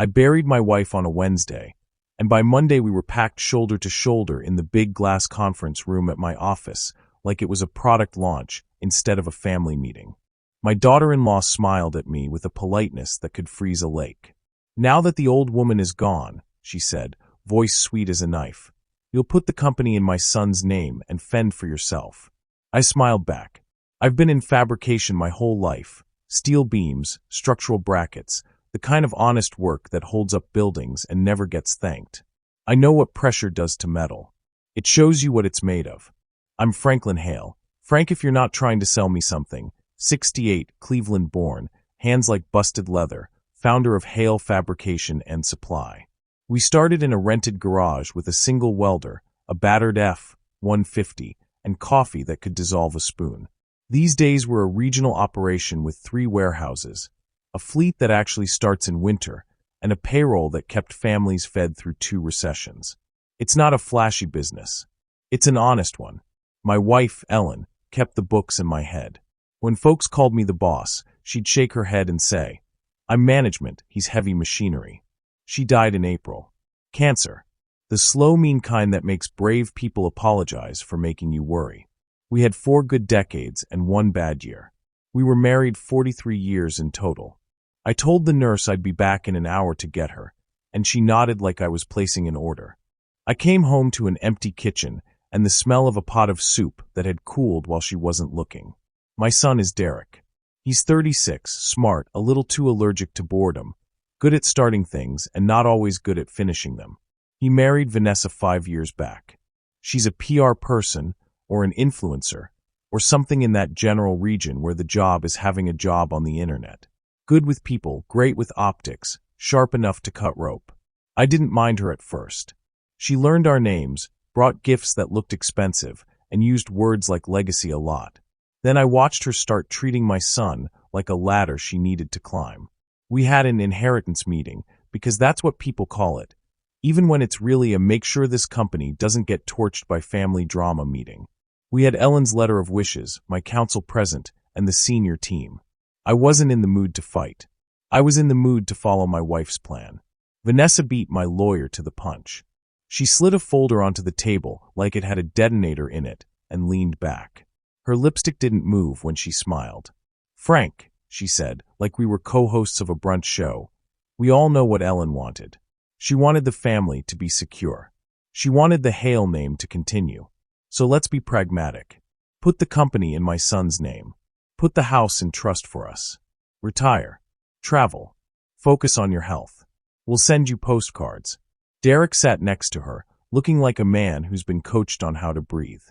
I buried my wife on a Wednesday, and by Monday we were packed shoulder to shoulder in the big glass conference room at my office, like it was a product launch instead of a family meeting. My daughter-in-law smiled at me with a politeness that could freeze a lake. "Now that the old woman is gone," she said, voice sweet as a knife, "you'll put the company in my son's name and fend for yourself." I smiled back. "I've been in fabrication my whole life. Steel beams, structural brackets, the kind of honest work that holds up buildings and never gets thanked. I know what pressure does to metal. It shows you what it's made of. I'm Franklin Hale. Frank, if you're not trying to sell me something. 68, Cleveland-born, hands like busted leather, founder of Hale Fabrication and Supply. We started in a rented garage with a single welder, a battered F-150, and coffee that could dissolve a spoon. These days we're a regional operation with 3 warehouses, a fleet that actually starts in winter, and a payroll that kept families fed through 2 recessions. It's not a flashy business. It's an honest one. My wife, Ellen, kept the books in my head. When folks called me the boss, she'd shake her head and say, "I'm management, he's heavy machinery." She died in April. Cancer. The slow, mean kind that makes brave people apologize for making you worry. We had 4 good decades and 1 bad year. We were married 43 years in total. I told the nurse I'd be back in an hour to get her, and she nodded like I was placing an order. I came home to an empty kitchen and the smell of a pot of soup that had cooled while she wasn't looking. My son is Derek. He's 36, smart, a little too allergic to boredom, good at starting things and not always good at finishing them. He married Vanessa 5 years back. She's a PR person or an influencer or something in that general region where the job is having a job on the internet. Good with people, great with optics, sharp enough to cut rope. I didn't mind her at first. She learned our names, brought gifts that looked expensive, and used words like legacy a lot. Then I watched her start treating my son like a ladder she needed to climb. We had an inheritance meeting, because that's what people call it, even when it's really a make sure this company doesn't get torched by family drama meeting. We had Ellen's letter of wishes, my council present, and the senior team. I wasn't in the mood to fight. I was in the mood to follow my wife's plan. Vanessa beat my lawyer to the punch. She slid a folder onto the table like it had a detonator in it and leaned back. Her lipstick didn't move when she smiled. "Frank," she said, like we were co-hosts of a brunch show, "we all know what Ellen wanted. She wanted the family to be secure. She wanted the Hale name to continue. So let's be pragmatic. Put the company in my son's name. Put the house in trust for us. Retire. Travel. Focus on your health. We'll send you postcards." Derek sat next to her, looking like a man who's been coached on how to breathe.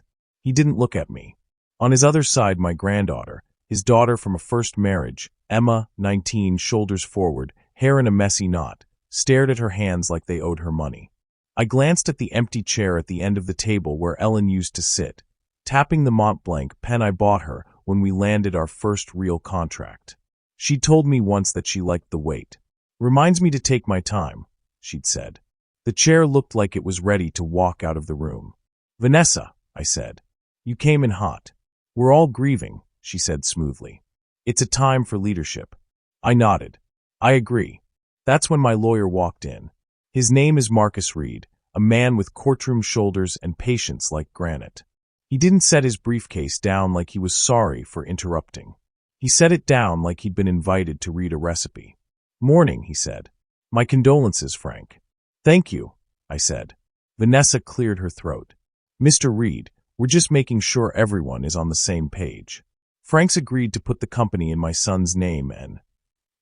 He didn't look at me. On his other side, my granddaughter, his daughter from a first marriage, Emma, 19, shoulders forward, hair in a messy knot, stared at her hands like they owed her money. I glanced at the empty chair at the end of the table where Ellen used to sit, tapping the Mont Blanc pen I bought her when we landed our first real contract. She'd told me once that she liked the wait. "Reminds me to take my time," she'd said. The chair looked like it was ready to walk out of the room. "Vanessa," I said, "you came in hot." "We're all grieving," she said smoothly. "It's a time for leadership." I nodded. "I agree." That's when my lawyer walked in. His name is Marcus Reed, a man with courtroom shoulders and patience like granite. He didn't set his briefcase down like he was sorry for interrupting. He set it down like he'd been invited to read a recipe. "Morning," he said. "My condolences, Frank." "Thank you," I said. Vanessa cleared her throat. "Mr. Reed, we're just making sure everyone is on the same page. Frank's agreed to put the company in my son's name and—"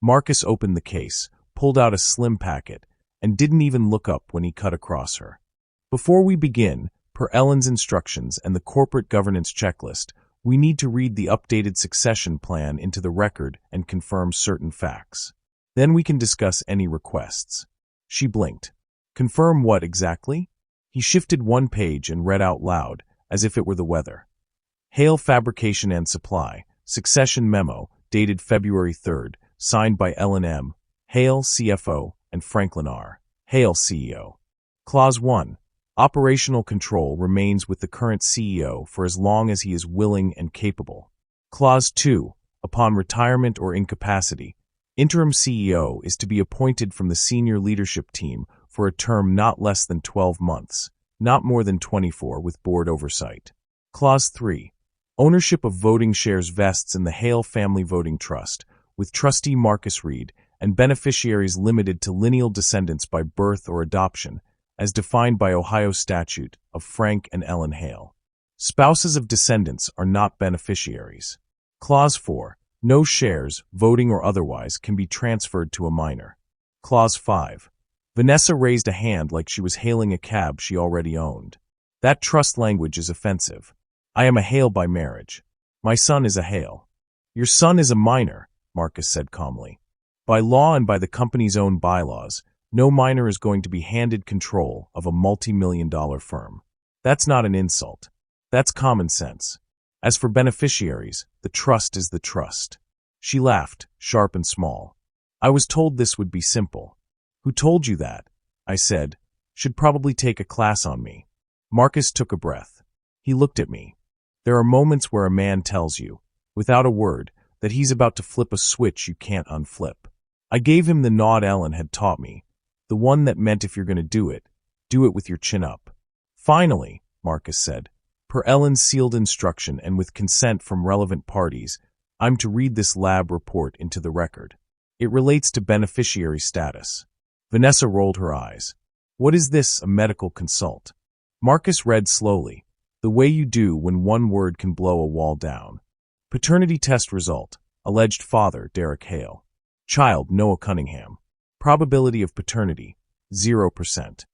Marcus opened the case, pulled out a slim packet, and didn't even look up when he cut across her. "Before we begin, per Ellen's instructions and the corporate governance checklist, we need to read the updated succession plan into the record and confirm certain facts. Then we can discuss any requests." She blinked. "Confirm what exactly?" He shifted one page and read out loud, as if it were the weather. "Hale Fabrication and Supply, Succession Memo, dated February 3rd, signed by Ellen M. Hale, CFO, and Franklin R. Hale, CEO. Clause 1. Operational control remains with the current CEO for as long as he is willing and capable. Clause 2. Upon retirement or incapacity, Interim CEO is to be appointed from the senior leadership team for a term not less than 12 months, not more than 24 with board oversight. Clause 3. Ownership of voting shares vests in the Hale Family Voting Trust, with trustee Marcus Reed, and beneficiaries limited to lineal descendants by birth or adoption, as defined by Ohio statute of Frank and Ellen Hale. Spouses of descendants are not beneficiaries. Clause 4. No shares, voting or otherwise, can be transferred to a minor. Clause 5. Vanessa raised a hand like she was hailing a cab she already owned. That trust language is offensive. I am a Hale by marriage. My son is a Hale. Your son is a minor, Marcus said calmly. By law and by the company's own bylaws, no minor is going to be handed control of a multi-million-dollar firm. That's not an insult. That's common sense. As for beneficiaries, the trust is the trust. She laughed, sharp and small. I was told this would be simple. Who told you that? I said. Should probably take a class on me. Marcus took a breath. He looked at me. There are moments where a man tells you, without a word, that he's about to flip a switch you can't unflip. I gave him the nod Ellen had taught me, the one that meant if you're going to do it with your chin up. Finally, Marcus said, per Ellen's sealed instruction and with consent from relevant parties, I'm to read this lab report into the record. It relates to beneficiary status. Vanessa rolled her eyes. What is this, a medical consult? Marcus read slowly, the way you do when one word can blow a wall down. Paternity test result, alleged father, Derek Hale. Child, Noah Cunningham. Probability of paternity, 0%.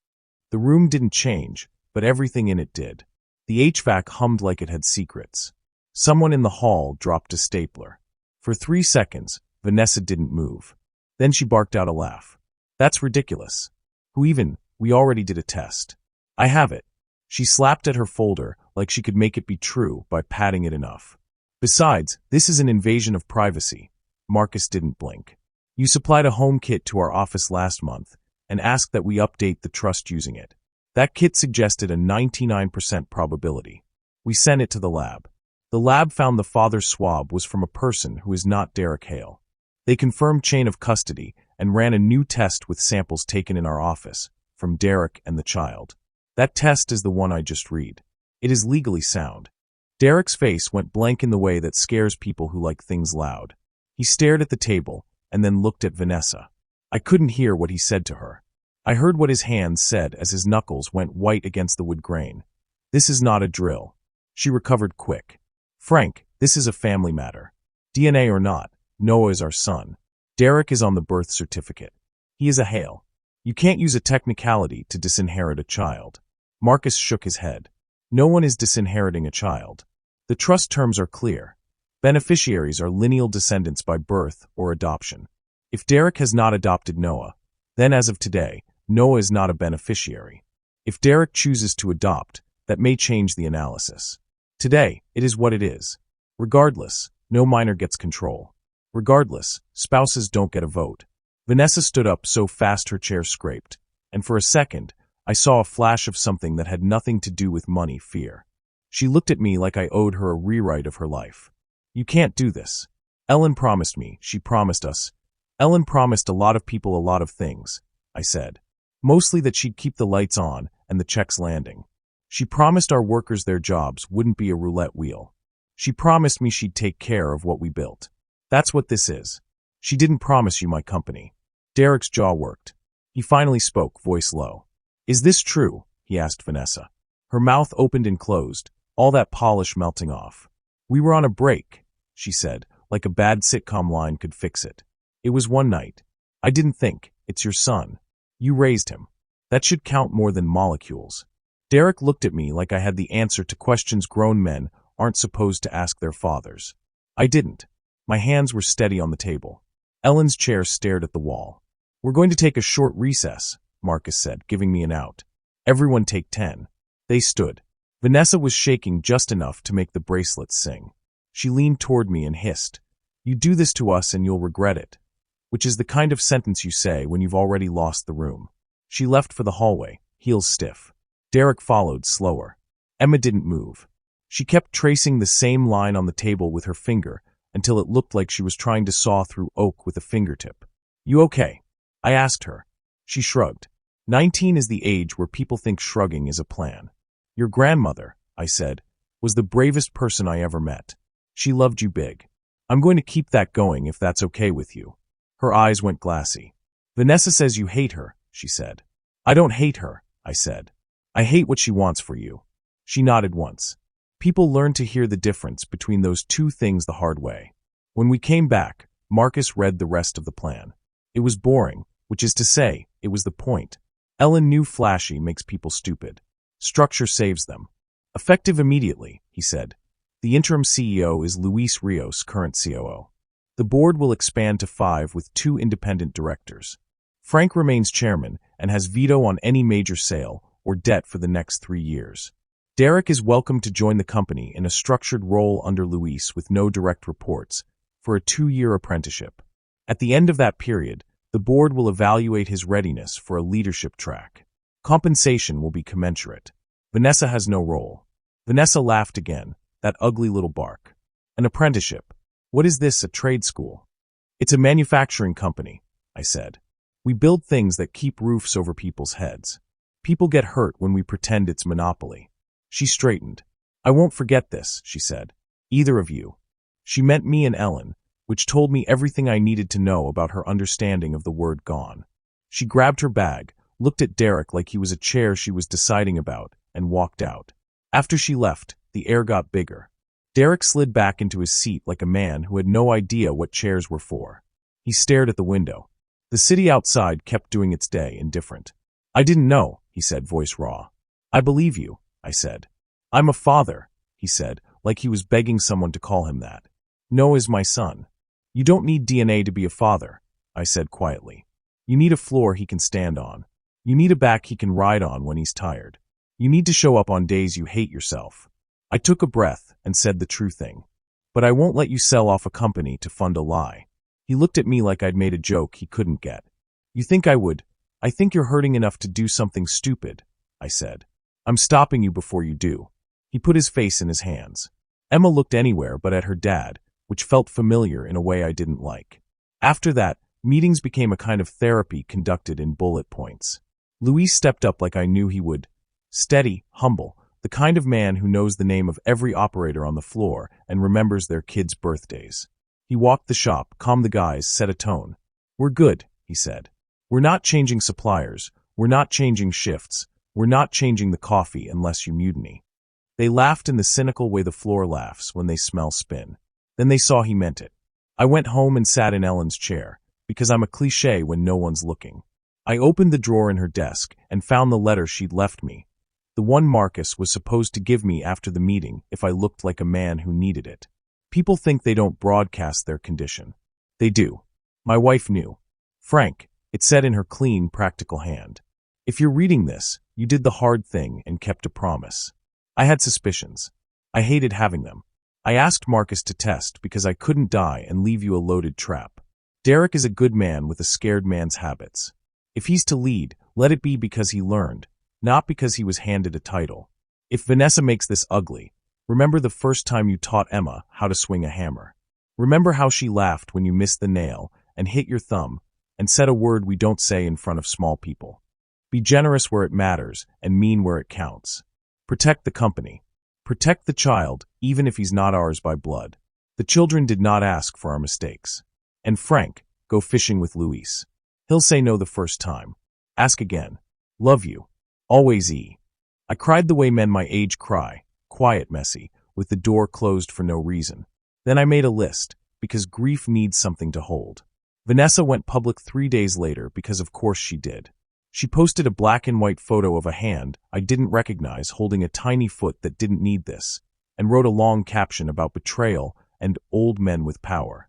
The room didn't change, but everything in it did. The HVAC hummed like it had secrets. Someone in the hall dropped a stapler. For 3 seconds, Vanessa didn't move. Then she barked out a laugh. That's ridiculous. We already did a test. I have it. She slapped at her folder like she could make it be true by patting it enough. Besides, this is an invasion of privacy. Marcus didn't blink. You supplied a home kit to our office last month and asked that we update the trust using it. That kit suggested a 99% probability. We sent it to the lab. The lab found the father's swab was from a person who is not Derek Hale. They confirmed chain of custody and ran a new test with samples taken in our office, from Derek and the child. That test is the one I just read. It is legally sound. Derek's face went blank in the way that scares people who like things loud. He stared at the table and then looked at Vanessa. I couldn't hear what he said to her. I heard what his hands said as his knuckles went white against the wood grain. This is not a drill. She recovered quick. Frank, this is a family matter. DNA or not, Noah is our son. Derek is on the birth certificate. He is a Hale. You can't use a technicality to disinherit a child. Marcus shook his head. No one is disinheriting a child. The trust terms are clear. Beneficiaries are lineal descendants by birth or adoption. If Derek has not adopted Noah, then as of today, Noah is not a beneficiary. If Derek chooses to adopt, that may change the analysis. Today, it is what it is. Regardless, no minor gets control. Regardless, spouses don't get a vote. Vanessa stood up so fast her chair scraped, and for a second, I saw a flash of something that had nothing to do with money, fear. She looked at me like I owed her a rewrite of her life. You can't do this. Ellen promised me, she promised us. Ellen promised a lot of people a lot of things, I said. Mostly that she'd keep the lights on and the checks landing. She promised our workers their jobs wouldn't be a roulette wheel. She promised me she'd take care of what we built. That's what this is. She didn't promise you my company. Derek's jaw worked. He finally spoke, voice low. Is this true? He asked Vanessa. Her mouth opened and closed, all that polish melting off. We were on a break, she said, like a bad sitcom line could fix it. It was one night. I didn't think. It's your son. You raised him. That should count more than molecules. Derek looked at me like I had the answer to questions grown men aren't supposed to ask their fathers. I didn't. My hands were steady on the table. Ellen's chair stared at the wall. We're going to take a short recess, Marcus said, giving me an out. Everyone take 10. They stood. Vanessa was shaking just enough to make the bracelets sing. She leaned toward me and hissed, You do this to us and you'll regret it. Which is the kind of sentence you say when you've already lost the room. She left for the hallway, heels stiff. Derek followed, slower. Emma didn't move. She kept tracing the same line on the table with her finger until it looked like she was trying to saw through oak with a fingertip. "You okay?" I asked her. She shrugged. 19 is the age where people think shrugging is a plan. "Your grandmother," I said, "was the bravest person I ever met. She loved you big. I'm going to keep that going if that's okay with you." Her eyes went glassy. "Vanessa says you hate her," she said. "I don't hate her," I said. "I hate what she wants for you." She nodded once. People learn to hear the difference between those two things the hard way. When we came back, Marcus read the rest of the plan. It was boring, which is to say, it was the point. Ellen knew flashy makes people stupid. Structure saves them. "Effective immediately," he said. "The interim CEO is Luis Rios, current COO. The board will expand to 5 with 2 independent directors. Frank remains chairman and has veto on any major sale or debt for the next 3 years. Derek is welcome to join the company in a structured role under Luis with no direct reports for a 2-year apprenticeship. At the end of that period, the board will evaluate his readiness for a leadership track. Compensation will be commensurate. Vanessa has no role." Vanessa laughed again, that ugly little bark. "An apprenticeship. What is this, a trade school?" "It's a manufacturing company," I said. "We build things that keep roofs over people's heads. People get hurt when we pretend it's monopoly." She straightened. "I won't forget this," she said. "Either of you." She meant me and Ellen, which told me everything I needed to know about her understanding of the word gone. She grabbed her bag, looked at Derek like he was a chair she was deciding about, and walked out. After she left, the air got bigger. Derek slid back into his seat like a man who had no idea what chairs were for. He stared at the window. The city outside kept doing its day, indifferent. "I didn't know," he said, voice raw. "I believe you," I said. "I'm a father," he said, like he was begging someone to call him that. "No is my son." "You don't need DNA to be a father," I said quietly. "You need a floor he can stand on. You need a back he can ride on when he's tired. You need to show up on days you hate yourself." I took a breath and said the true thing. "But I won't let you sell off a company to fund a lie." He looked at me like I'd made a joke he couldn't get. "You think I would? I think you're hurting enough to do something stupid," I said. "I'm stopping you before you do." He put his face in his hands. Emma looked anywhere but at her dad, which felt familiar in a way I didn't like. After that, meetings became a kind of therapy conducted in bullet points. Luis stepped up like I knew he would. Steady, humble, the kind of man who knows the name of every operator on the floor and remembers their kids' birthdays. He walked the shop, calmed the guys, set a tone. "We're good," he said. "We're not changing suppliers. We're not changing shifts. We're not changing the coffee unless you mutiny." They laughed in the cynical way the floor laughs when they smell spin. Then they saw he meant it. I went home and sat in Ellen's chair, because I'm a cliché when no one's looking. I opened the drawer in her desk and found the letter she'd left me, the one Marcus was supposed to give me after the meeting if I looked like a man who needed it. People think they don't broadcast their condition. They do. My wife knew. "Frank," it said in her clean, practical hand. "If you're reading this, you did the hard thing and kept a promise." I had suspicions. I hated having them. I asked Marcus to test because I couldn't die and leave you a loaded trap. Derek is a good man with a scared man's habits. If he's to lead, let it be because he learned, not because he was handed a title. If Vanessa makes this ugly, remember the first time you taught Emma how to swing a hammer. Remember how she laughed when you missed the nail and hit your thumb and said a word we don't say in front of small people. Be generous where it matters and mean where it counts. Protect the company. Protect the child, even if he's not ours by blood. The children did not ask for our mistakes. And Frank, go fishing with Luis. He'll say no the first time. Ask again. Love you. Always E. I cried the way men my age cry, quiet, messy, with the door closed for no reason. Then I made a list, because grief needs something to hold. Vanessa went public 3 days later because of course she did. She posted a black and white photo of a hand I didn't recognize holding a tiny foot that didn't need this, and wrote a long caption about betrayal and old men with power.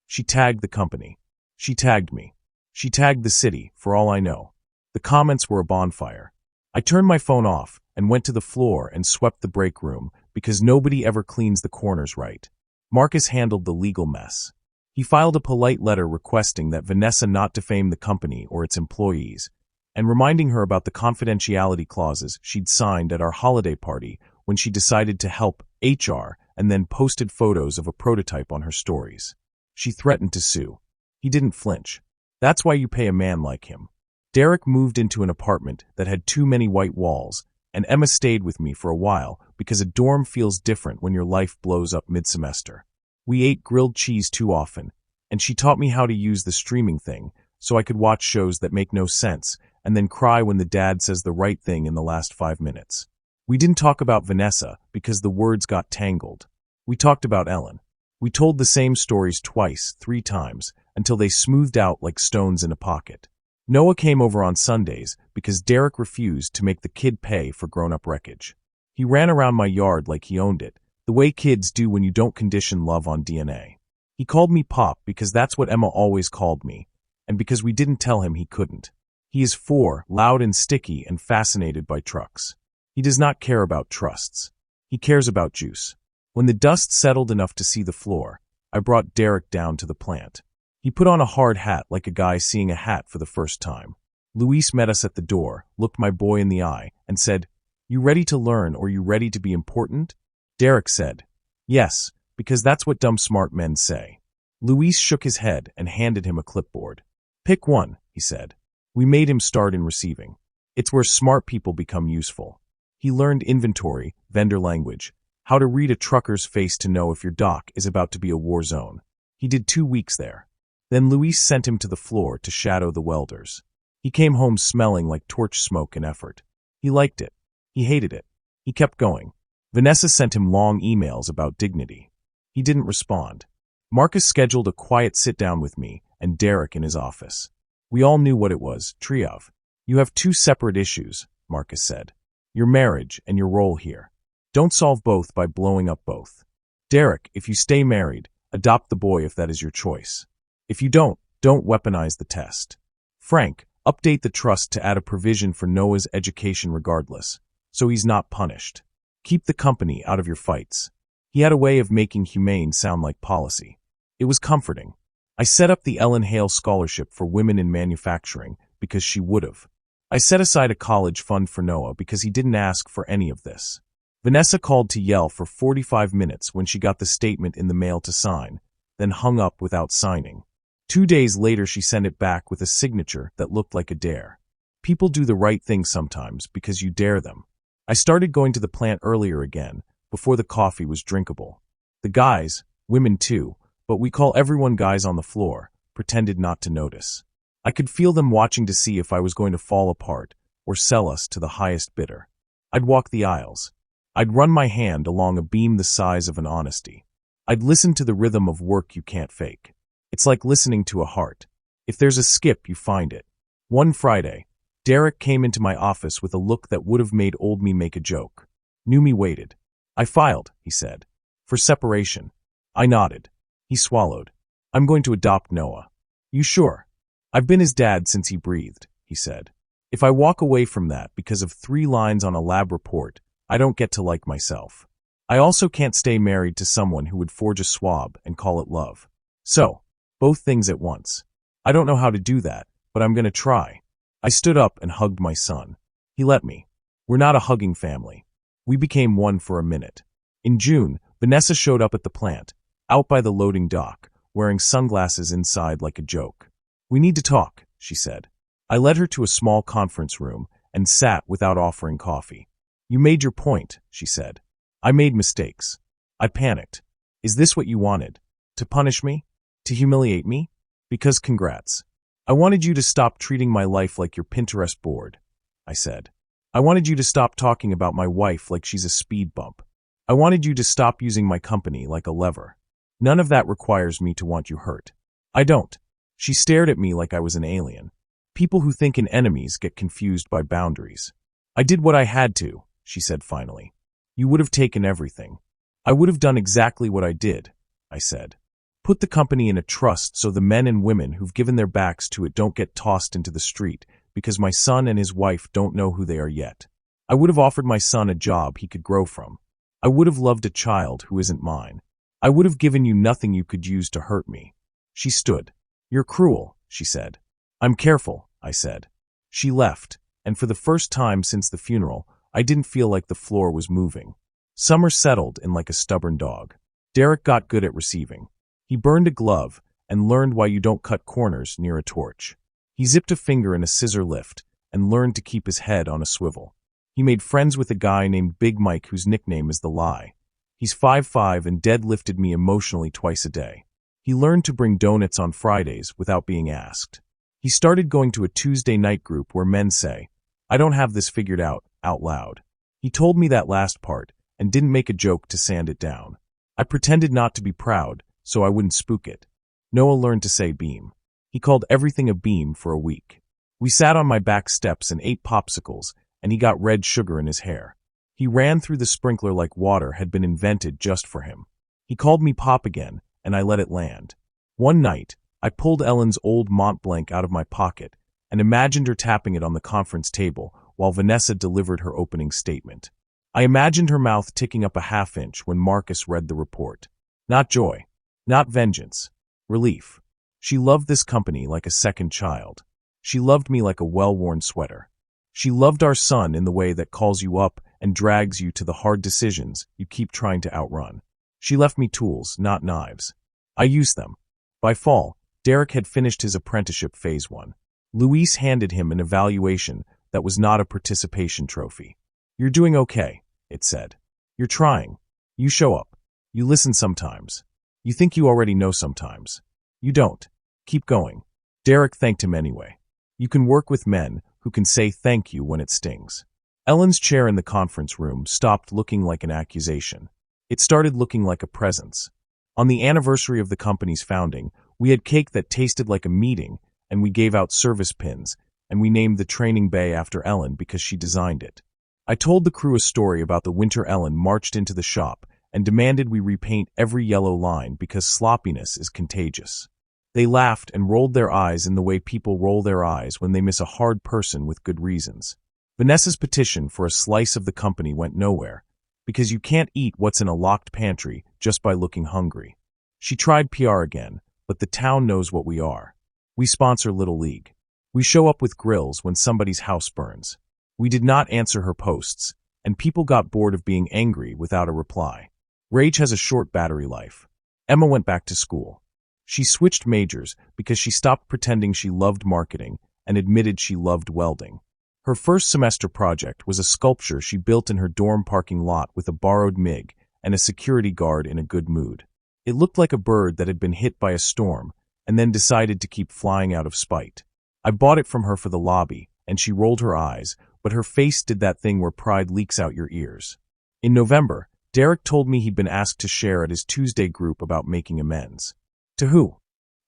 She tagged the company. She tagged me. She tagged the city, for all I know. The comments were a bonfire. I turned my phone off and went to the floor and swept the break room because nobody ever cleans the corners right. Marcus handled the legal mess. He filed a polite letter requesting that Vanessa not defame the company or its employees, and reminding her about the confidentiality clauses she'd signed at our holiday party when she decided to help HR, and then posted photos of a prototype on her stories. She threatened to sue. He didn't flinch. That's why you pay a man like him. Derek moved into an apartment that had too many white walls, and Emma stayed with me for a while because a dorm feels different when your life blows up mid-semester. We ate grilled cheese too often, and she taught me how to use the streaming thing so I could watch shows that make no sense and then cry when the dad says the right thing in the last 5 minutes. We didn't talk about Vanessa because the words got tangled. We talked about Ellen. We told the same stories twice, 3 times, until they smoothed out like stones in a pocket. Noah came over on Sundays because Derek refused to make the kid pay for grown-up wreckage. He ran around my yard like he owned it, the way kids do when you don't condition love on DNA. He called me Pop because that's what Emma always called me, and because we didn't tell him he couldn't. He is 4, loud and sticky and fascinated by trucks. He does not care about trusts. He cares about juice. When the dust settled enough to see the floor, I brought Derek down to the plant. He put on a hard hat like a guy seeing a hat for the first time. Luis met us at the door, looked my boy in the eye, and said, "You ready to learn or you ready to be important?" Derek said, "Yes, because that's what dumb smart men say." Luis shook his head and handed him a clipboard. "Pick one," he said. We made him start in receiving. It's where smart people become useful. He learned inventory, vendor language, how to read a trucker's face to know if your dock is about to be a war zone. He did 2 weeks there. Then Luis sent him to the floor to shadow the welders. He came home smelling like torch smoke and effort. He liked it. He hated it. He kept going. Vanessa sent him long emails about dignity. He didn't respond. Marcus scheduled a quiet sit-down with me and Derek in his office. We all knew what it was, Triov. "You have 2 separate issues," Marcus said. "Your marriage and your role here. Don't solve both by blowing up both. Derek, if you stay married, adopt the boy if that is your choice. If you don't weaponize the test. Frank, update the trust to add a provision for Noah's education regardless, so he's not punished. Keep the company out of your fights." He had a way of making humane sound like policy. It was comforting. I set up the Ellen Hale Scholarship for Women in Manufacturing because she would have. I set aside a college fund for Noah because he didn't ask for any of this. Vanessa called to yell for 45 minutes when she got the statement in the mail to sign, then hung up without signing. 2 days later she sent it back with a signature that looked like a dare. People do the right thing sometimes because you dare them. I started going to the plant earlier again, before the coffee was drinkable. The guys, women too, but we call everyone guys on the floor, pretended not to notice. I could feel them watching to see if I was going to fall apart or sell us to the highest bidder. I'd walk the aisles. I'd run my hand along a beam the size of an honesty. I'd listen to the rhythm of work you can't fake. It's like listening to a heart. If there's a skip, you find it. One Friday, Derek came into my office with a look that would have made old me make a joke. New me waited. "I filed," he said, "for separation." I nodded. He swallowed. "I'm going to adopt Noah." "You sure?" "I've been his dad since he breathed," he said. "If I walk away from that because of 3 lines on a lab report, I don't get to like myself. I also can't stay married to someone who would forge a swab and call it love. So, both things at once. I don't know how to do that, but I'm going to try." I stood up and hugged my son. He let me. We're not a hugging family. We became one for a minute. In June, Vanessa showed up at the plant, out by the loading dock, wearing sunglasses inside like a joke. "We need to talk," she said. I led her to a small conference room and sat without offering coffee. "You made your point," she said. "I made mistakes. I panicked. Is this what you wanted? To punish me? To humiliate me? Because congrats. I wanted you to stop treating my life like your Pinterest board," I said. "I wanted you to stop talking about my wife like she's a speed bump. I wanted you to stop using my company like a lever. None of that requires me to want you hurt. I don't." She stared at me like I was an alien. People who think in enemies get confused by boundaries. "I did what I had to," she said finally. "You would have taken everything." "I would have done exactly what I did," I said. "Put the company in a trust so the men and women who've given their backs to it don't get tossed into the street because my son and his wife don't know who they are yet. I would have offered my son a job he could grow from. I would have loved a child who isn't mine. I would have given you nothing you could use to hurt me." She stood. "You're cruel," she said. "I'm careful," I said. She left, and for the first time since the funeral, I didn't feel like the floor was moving. Summer settled in like a stubborn dog. Derek got good at receiving. He burned a glove and learned why you don't cut corners near a torch. He zipped a finger in a scissor lift and learned to keep his head on a swivel. He made friends with a guy named Big Mike whose nickname is The Lie. He's 5'5" and deadlifted me emotionally twice a day. He learned to bring donuts on Fridays without being asked. He started going to a Tuesday night group where men say, "I don't have this figured out loud. He told me that last part and didn't make a joke to sand it down. I pretended not to be proud so I wouldn't spook it. Noah learned to say beam. He called everything a beam for a week. We sat on my back steps and ate popsicles, and he got red sugar in his hair. He ran through the sprinkler like water had been invented just for him. He called me Pop again, and I let it land. One night, I pulled Ellen's old Mont Blanc out of my pocket and imagined her tapping it on the conference table while Vanessa delivered her opening statement. I imagined her mouth ticking up a half-inch when Marcus read the report. Not joy. Not vengeance. Relief. She loved this company like a second child. She loved me like a well-worn sweater. She loved our son in the way that calls you up and drags you to the hard decisions you keep trying to outrun. She left me tools, not knives. I used them. By fall, Derek had finished his apprenticeship phase 1. Luis handed him an evaluation that was not a participation trophy. "You're doing okay," it said. "You're trying. You show up. You listen sometimes. You think you already know sometimes. You don't. Keep going." Derek thanked him anyway. You can work with men who can say thank you when it stings. Ellen's chair in the conference room stopped looking like an accusation. It started looking like a presence. On the anniversary of the company's founding, we had cake that tasted like a meeting, and we gave out service pins, and we named the training bay after Ellen because she designed it. I told the crew a story about the winter Ellen marched into the shop and demanded we repaint every yellow line because sloppiness is contagious. They laughed and rolled their eyes in the way people roll their eyes when they miss a hard person with good reasons. Vanessa's petition for a slice of the company went nowhere, because you can't eat what's in a locked pantry just by looking hungry. She tried PR again, but the town knows what we are. We sponsor Little League. We show up with grills when somebody's house burns. We did not answer her posts, and people got bored of being angry without a reply. Rage has a short battery life. Emma went back to school. She switched majors because she stopped pretending she loved marketing and admitted she loved welding. Her first semester project was a sculpture she built in her dorm parking lot with a borrowed MiG and a security guard in a good mood. It looked like a bird that had been hit by a storm and then decided to keep flying out of spite. I bought it from her for the lobby, and she rolled her eyes, but her face did that thing where pride leaks out your ears. In November, Derek told me he'd been asked to share at his Tuesday group about making amends. To who?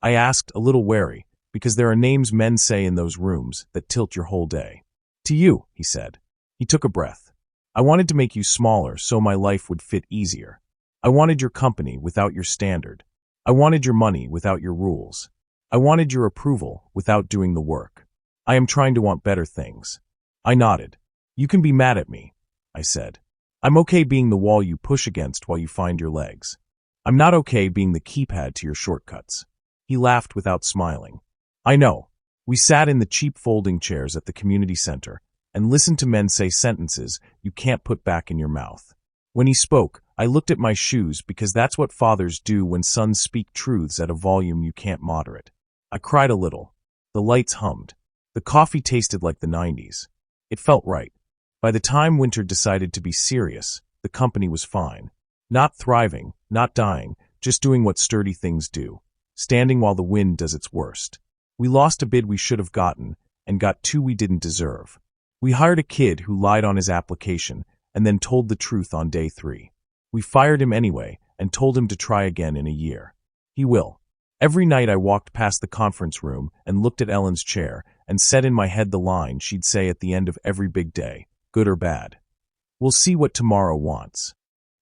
I asked, a little wary, because there are names men say in those rooms that tilt your whole day. To you, he said. He took a breath. I wanted to make you smaller so my life would fit easier. I wanted your company without your standard. I wanted your money without your rules. I wanted your approval without doing the work. I am trying to want better things. I nodded. You can be mad at me, I said. I'm okay being the wall you push against while you find your legs. I'm not okay being the keypad to your shortcuts. He laughed without smiling. I know. We sat in the cheap folding chairs at the community center and listened to men say sentences you can't put back in your mouth. When he spoke, I looked at my shoes because that's what fathers do when sons speak truths at a volume you can't moderate. I cried a little. The lights hummed. The coffee tasted like the 90s. It felt right. By the time Winter decided to be serious, the company was fine. Not thriving, not dying, just doing what sturdy things do. Standing while the wind does its worst. We lost a bid we should have gotten, and got two we didn't deserve. We hired a kid who lied on his application, and then told the truth on day 3. We fired him anyway, and told him to try again in a year. He will. Every night I walked past the conference room and looked at Ellen's chair, and said in my head the line she'd say at the end of every big day, good or bad. We'll see what tomorrow wants.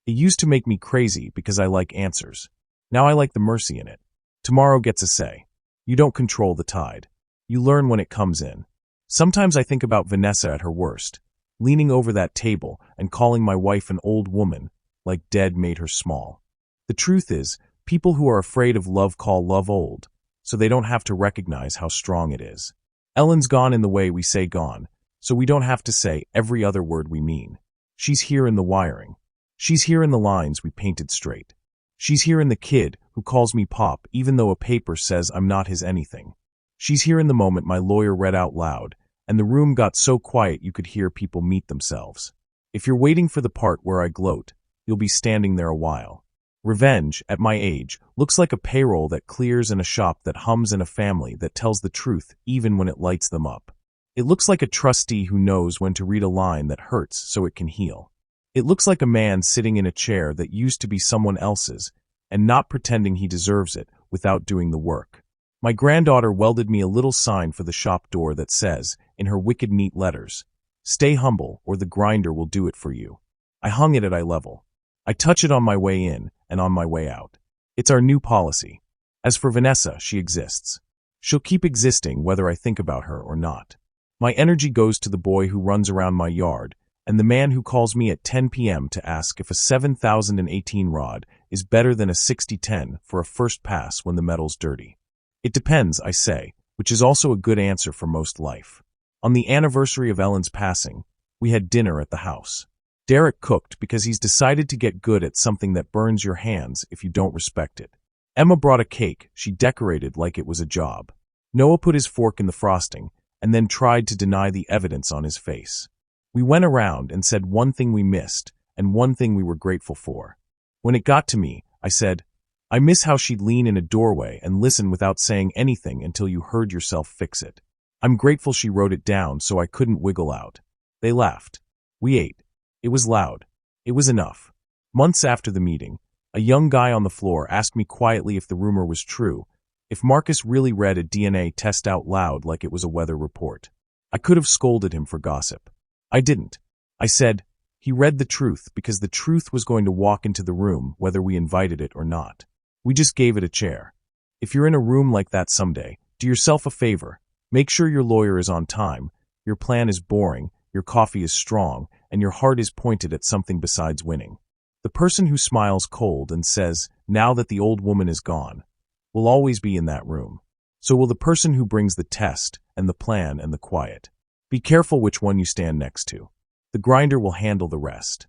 It used to make me crazy because I like answers. Now I like the mercy in it. Tomorrow gets a say. You don't control the tide. You learn when it comes in. Sometimes I think about Vanessa at her worst, leaning over that table and calling my wife an old woman, like dead made her small. The truth is, people who are afraid of love call love old, so they don't have to recognize how strong it is. Ellen's gone in the way we say gone, so we don't have to say every other word we mean. She's here in the wiring. She's here in the lines we painted straight. She's here in the kid who calls me Pop even though a paper says I'm not his anything. She's here in the moment my lawyer read out loud, and the room got so quiet you could hear people meet themselves. If you're waiting for the part where I gloat, you'll be standing there a while. Revenge, at my age, looks like a payroll that clears and a shop that hums and a family that tells the truth even when it lights them up. It looks like a trustee who knows when to read a line that hurts so it can heal. It looks like a man sitting in a chair that used to be someone else's and not pretending he deserves it without doing the work. My granddaughter welded me a little sign for the shop door that says, in her wicked neat letters, "Stay humble or the grinder will do it for you." I hung it at eye level. I touch it on my way in and on my way out. It's our new policy. As for Vanessa, she exists. She'll keep existing whether I think about her or not. My energy goes to the boy who runs around my yard and the man who calls me at 10 p.m. to ask if a 7018 rod is better than a 6010 for a first pass when the metal's dirty. It depends, I say, which is also a good answer for most life. On the anniversary of Ellen's passing, we had dinner at the house. Derek cooked because he's decided to get good at something that burns your hands if you don't respect it. Emma brought a cake she decorated like it was a job. Noah put his fork in the frosting and then tried to deny the evidence on his face. We went around and said one thing we missed and one thing we were grateful for. When it got to me, I said, I miss how she'd lean in a doorway and listen without saying anything until you heard yourself fix it. I'm grateful she wrote it down so I couldn't wiggle out. They laughed. We ate. It was loud. It was enough. Months after the meeting, a young guy on the floor asked me quietly if the rumor was true, if Marcus really read a DNA test out loud like it was a weather report. I could have scolded him for gossip. I didn't. I said, he read the truth because the truth was going to walk into the room whether we invited it or not. We just gave it a chair. If you're in a room like that someday, do yourself a favor. Make sure your lawyer is on time, your plan is boring, your coffee is strong, and your heart is pointed at something besides winning. The person who smiles cold and says, now that the old woman is gone, will always be in that room. So will the person who brings the test and the plan and the quiet. Be careful which one you stand next to. The grinder will handle the rest.